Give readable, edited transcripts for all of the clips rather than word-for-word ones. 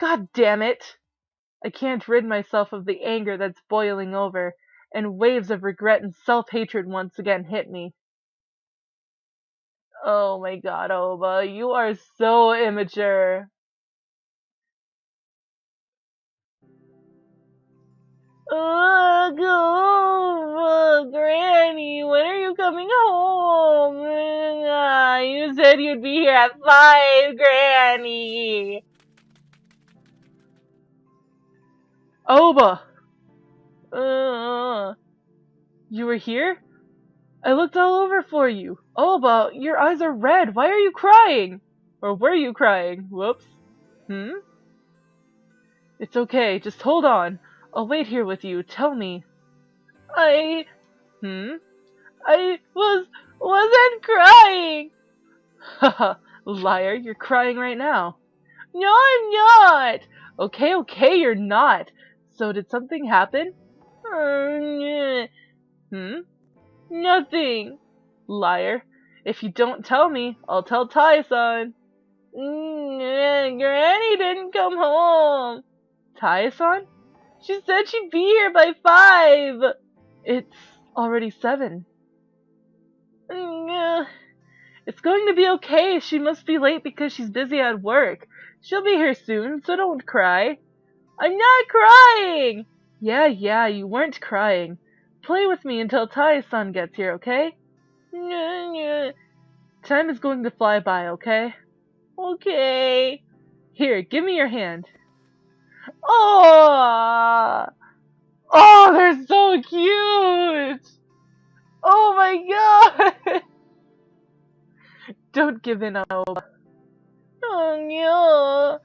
God damn it! I can't rid myself of the anger that's boiling over, and waves of regret and self-hatred once again hit me. Oh my god, Oba, you are so immature. Granny, when are you coming home? You said you'd be here at 5, Granny. Oba! You were here? I looked all over for you. Oba, your eyes are red. Why are you crying? Or were you crying? Whoops. It's okay. Just hold on. I'll wait here with you. Tell me. I... I wasn't crying. Haha, liar. You're crying right now. No, I'm not. Okay, you're not. So did something happen? Nothing. Liar. If you don't tell me, I'll tell Tai-san. Granny didn't come home. Tai-san? She said she'd be here by 5. It's already 7. It's going to be okay. She must be late because she's busy at work. She'll be here soon, so don't cry. I'm not crying! Yeah, you weren't crying. Play with me until Tai-san gets here, okay? Time is going to fly by, okay? Okay. Here, give me your hand. Oh, they're so cute! Oh my god! Don't give in, Aoba. Oh no!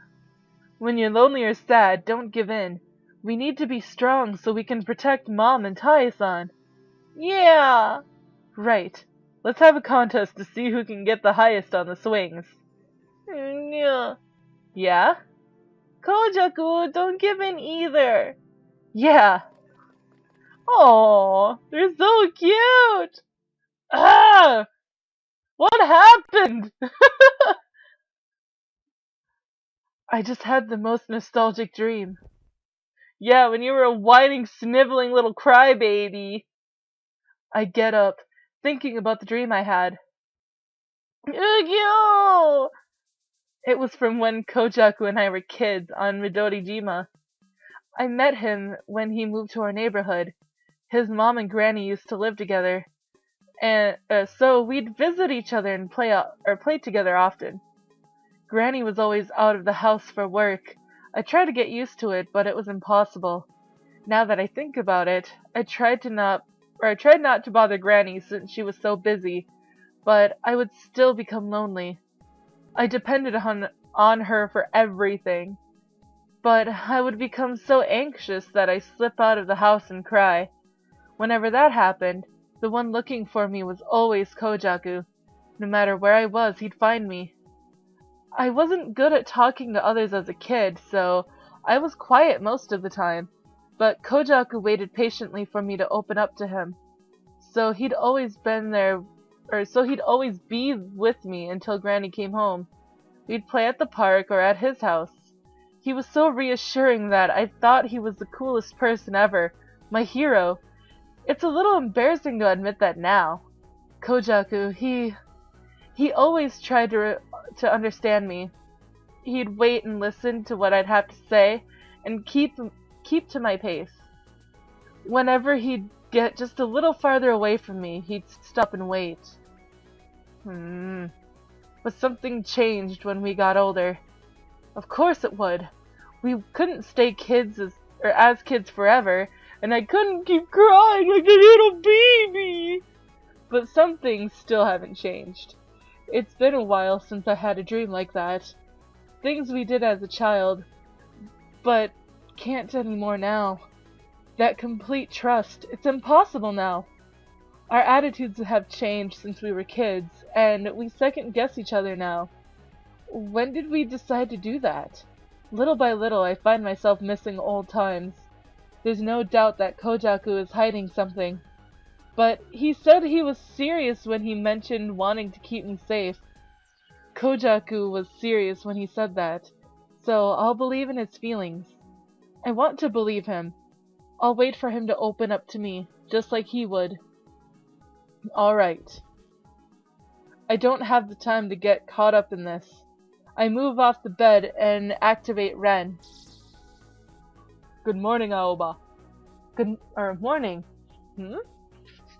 When you're lonely or sad, don't give in. We need to be strong so we can protect Mom and Tai-san. Yeah! Right. Let's have a contest to see who can get the highest on the swings. Yeah? Koujaku, don't give in either. Yeah. Oh, they're so cute. Ah! What happened? I just had the most nostalgic dream. Yeah, when you were a whining, sniveling little crybaby. I get up, thinking about the dream I had. Ugyo! It was from when Koujaku and I were kids on Midorijima. I met him when he moved to our neighborhood. His mom and granny used to live together, and so we'd visit each other and play together often. Granny was always out of the house for work. I tried to get used to it, but it was impossible. Now that I think about it, I tried not to bother Granny since she was so busy, but I would still become lonely. I depended on her for everything, but I would become so anxious that I slip out of the house and cry. Whenever that happened, the one looking for me was always Koujaku. No matter where I was, he'd find me. I wasn't good at talking to others as a kid, so I was quiet most of the time, but Koujaku waited patiently for me to open up to him. So he'd always be with me until Granny came home. We'd play at the park or at his house. He was so reassuring that I thought he was the coolest person ever, my hero. It's a little embarrassing to admit that now. Koujaku, he always tried to understand me. He'd wait and listen to what I'd have to say and keep to my pace. Whenever he'd get just a little farther away from me, he'd stop and wait. But something changed when we got older. Of course it would. We couldn't stay kids as kids forever, and I couldn't keep crying like a little baby. But some things still haven't changed. It's been a while since I had a dream like that. Things we did as a child, but can't anymore now. That complete trust, it's impossible now. Our attitudes have changed since we were kids, and we second guess each other now. When did we decide to do that? Little by little, I find myself missing old times. There's no doubt that Koujaku is hiding something. But he said he was serious when he mentioned wanting to keep me safe. Koujaku was serious when he said that. So I'll believe in his feelings. I want to believe him. I'll wait for him to open up to me, just like he would. Alright. I don't have the time to get caught up in this. I move off the bed and activate Ren. Good morning, Aoba. Morning.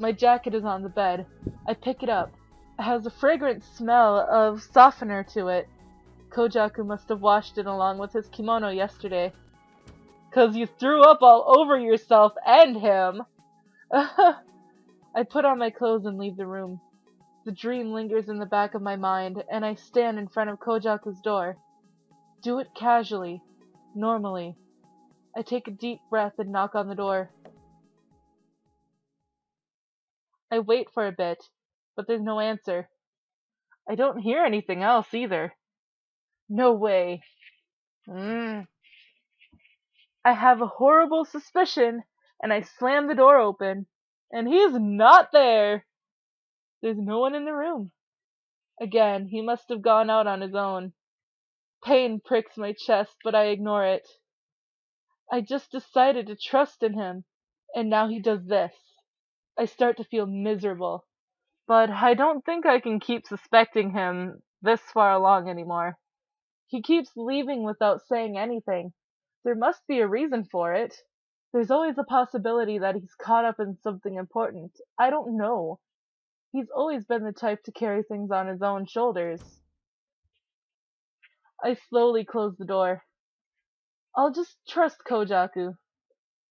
My jacket is on the bed. I pick it up. It has a fragrant smell of softener to it. Koujaku must have washed it along with his kimono yesterday. 'Cause you threw up all over yourself and him. I put on my clothes and leave the room. The dream lingers in the back of my mind, and I stand in front of Koujaku's door. Do it casually, normally. I take a deep breath and knock on the door. I wait for a bit, but there's no answer. I don't hear anything else either. No way. I have a horrible suspicion, and I slam the door open, and he's not there. There's no one in the room. Again, he must have gone out on his own. Pain pricks my chest, but I ignore it. I just decided to trust in him, and now he does this. I start to feel miserable, but I don't think I can keep suspecting him this far along anymore. He keeps leaving without saying anything. There must be a reason for it. There's always a possibility that he's caught up in something important. I don't know. He's always been the type to carry things on his own shoulders. I slowly close the door. I'll just trust Koujaku.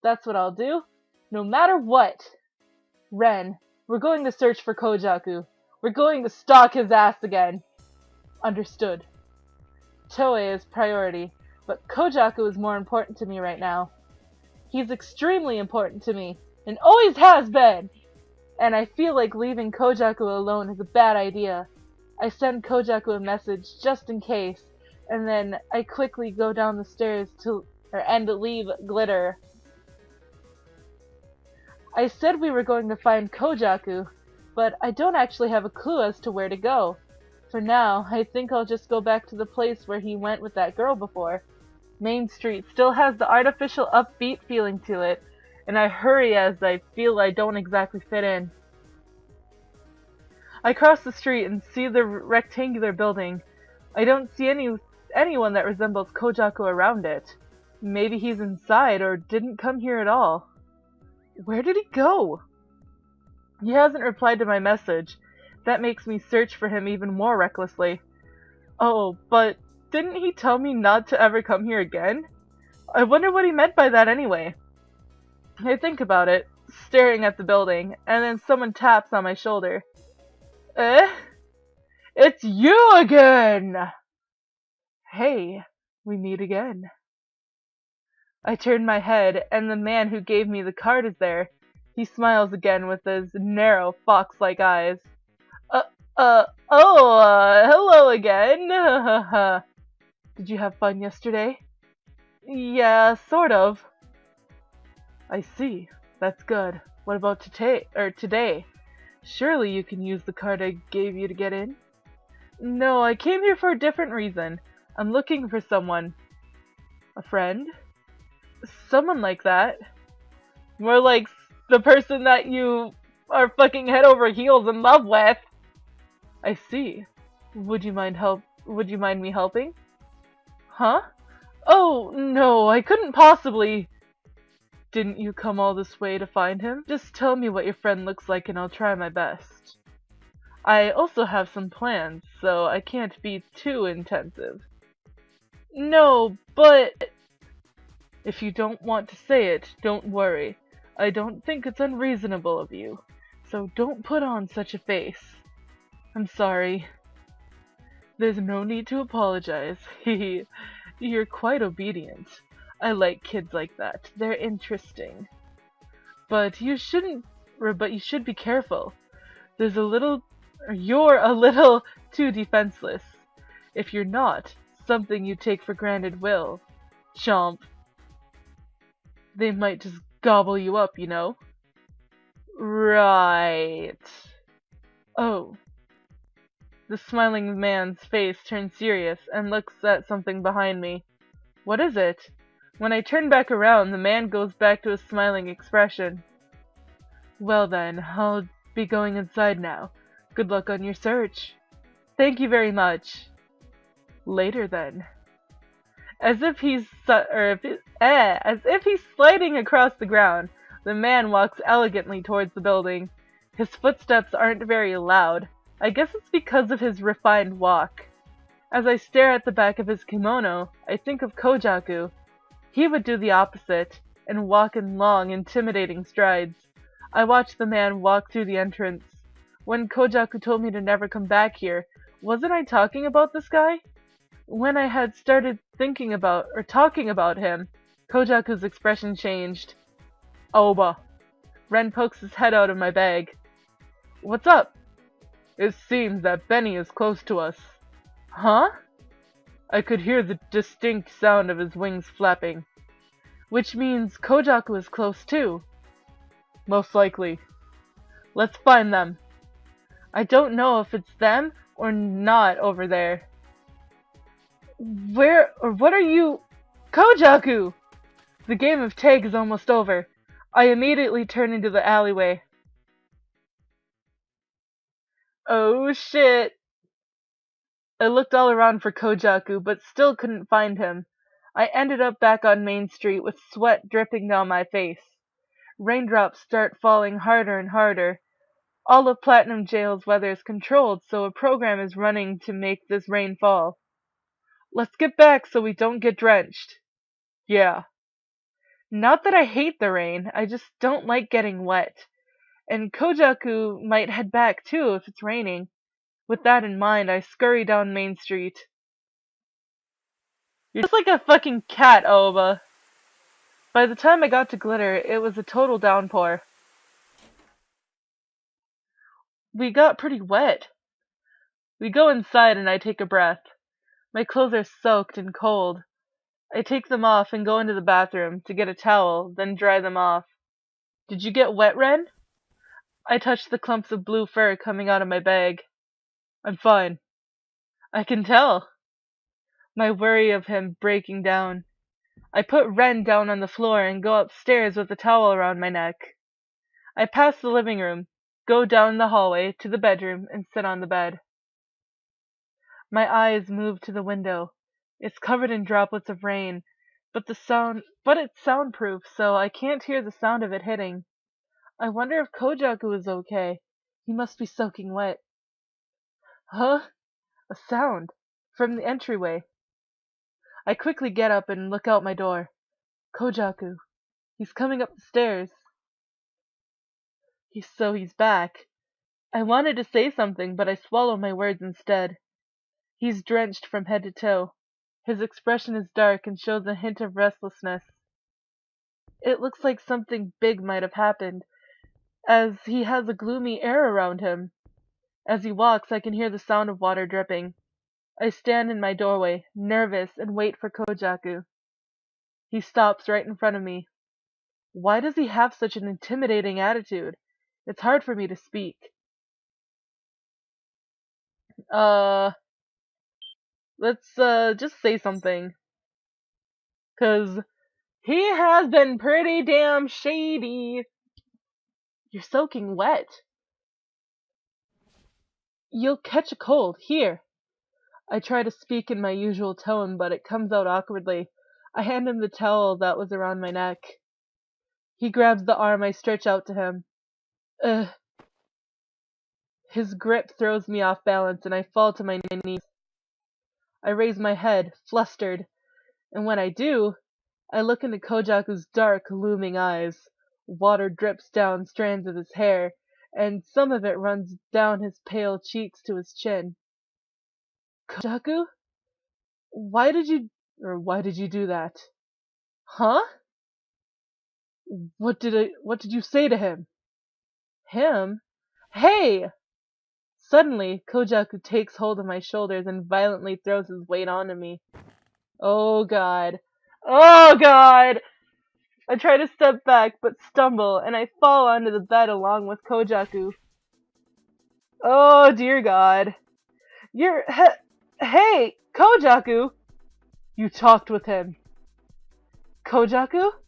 That's what I'll do, no matter what. Ren, we're going to search for Koujaku. We're going to stalk his ass again. Understood. Toei is priority, but Koujaku is more important to me right now. He's extremely important to me, and always has been! And I feel like leaving Koujaku alone is a bad idea. I send Koujaku a message just in case, and then I quickly go down the stairs and leave Glitter. I said we were going to find Koujaku, but I don't actually have a clue as to where to go. For now, I think I'll just go back to the place where he went with that girl before. Main Street still has the artificial upbeat feeling to it, and I hurry as I feel I don't exactly fit in. I cross the street and see the rectangular building. I don't see anyone that resembles Koujaku around it. Maybe he's inside or didn't come here at all. Where did he go? He hasn't replied to my message. That makes me search for him even more recklessly. Oh, but didn't he tell me not to ever come here again? I wonder what he meant by that anyway. I think about it, staring at the building, and then someone taps on my shoulder. Eh? It's you again! Hey, we meet again. I turn my head, and the man who gave me the card is there. He smiles again with his narrow, fox-like eyes. Hello again. Did you have fun yesterday? Yeah, sort of. I see. That's good. What about today? Surely you can use the card I gave you to get in? No, I came here for a different reason. I'm looking for someone. A friend? Someone like that. More like the person that you are fucking head over heels in love with. I see. Would you mind me helping? Huh? Oh, no, I couldn't possibly. Didn't you come all this way to find him? Just tell me what your friend looks like and I'll try my best. I also have some plans, so I can't be too intensive. No, but... If you don't want to say it, don't worry. I don't think it's unreasonable of you, so don't put on such a face. I'm sorry. There's no need to apologize. You're quite obedient. I like kids like that. They're interesting. But you should be careful. You're a little too defenseless. If you're not, something you take for granted will. Chomp. They might just gobble you up, you know? Right. Oh. The smiling man's face turns serious and looks at something behind me. What is it? When I turn back around, the man goes back to his smiling expression. Well then, I'll be going inside now. Good luck on your search. Thank you very much. Later then. As if he's sliding across the ground, the man walks elegantly towards the building. His footsteps aren't very loud. I guess it's because of his refined walk. As I stare at the back of his kimono, I think of Koujaku. He would do the opposite, and walk in long, intimidating strides. I watch the man walk through the entrance. When Koujaku told me to never come back here, wasn't I talking about this guy? When I had started talking about him, Koujaku's expression changed. Oba. Ren pokes his head out of my bag. What's up? It seems that Benny is close to us. Huh? I could hear the distinct sound of his wings flapping. Which means Koujaku is close too. Most likely. Let's find them. I don't know if it's them or not over there. Where or what are you? Koujaku! The game of tag is almost over. I immediately turn into the alleyway. Oh shit! I looked all around for Koujaku, but still couldn't find him. I ended up back on Main Street with sweat dripping down my face. Raindrops start falling harder and harder. All of Platinum Jail's weather is controlled, so a program is running to make this rain fall. Let's get back so we don't get drenched. Yeah. Not that I hate the rain, I just don't like getting wet. And Koujaku might head back too if it's raining. With that in mind, I scurry down Main Street. You're just like a fucking cat, Oba. By the time I got to Glitter, it was a total downpour. We got pretty wet. We go inside and I take a breath. My clothes are soaked and cold. I take them off and go into the bathroom to get a towel, then dry them off. Did you get wet, Ren? I touch the clumps of blue fur coming out of my bag. I'm fine. I can tell. My worry of him breaking down. I put Ren down on the floor and go upstairs with a towel around my neck. I pass the living room, go down the hallway to the bedroom and sit on the bed. My eyes move to the window. It's covered in droplets of rain, but it's soundproof, so I can't hear the sound of it hitting. I wonder if Koujaku is okay. He must be soaking wet. Huh? A sound from the entryway. I quickly get up and look out my door. Koujaku. He's coming up the stairs. He's back. I wanted to say something, but I swallow my words instead. He's drenched from head to toe. His expression is dark and shows a hint of restlessness. It looks like something big might have happened, as he has a gloomy air around him. As he walks, I can hear the sound of water dripping. I stand in my doorway, nervous, and wait for Koujaku. He stops right in front of me. Why does he have such an intimidating attitude? It's hard for me to speak. Let's just say something. 'Cause he has been pretty damn shady. You're soaking wet. You'll catch a cold. Here. I try to speak in my usual tone, but it comes out awkwardly. I hand him the towel that was around my neck. He grabs the arm I stretch out to him. Ugh. His grip throws me off balance and I fall to my knees. I raise my head, flustered, and when I do, I look into Koujaku's dark, looming eyes. Water drips down strands of his hair, and some of it runs down his pale cheeks to his chin. Koujaku? Why did you do that? Huh? What did you say to him? Him? Hey! Suddenly, Koujaku takes hold of my shoulders and violently throws his weight onto me. Oh god. Oh god! I try to step back, but stumble, and I fall onto the bed along with Koujaku. Oh dear god. Hey, Koujaku! You talked with him. Koujaku?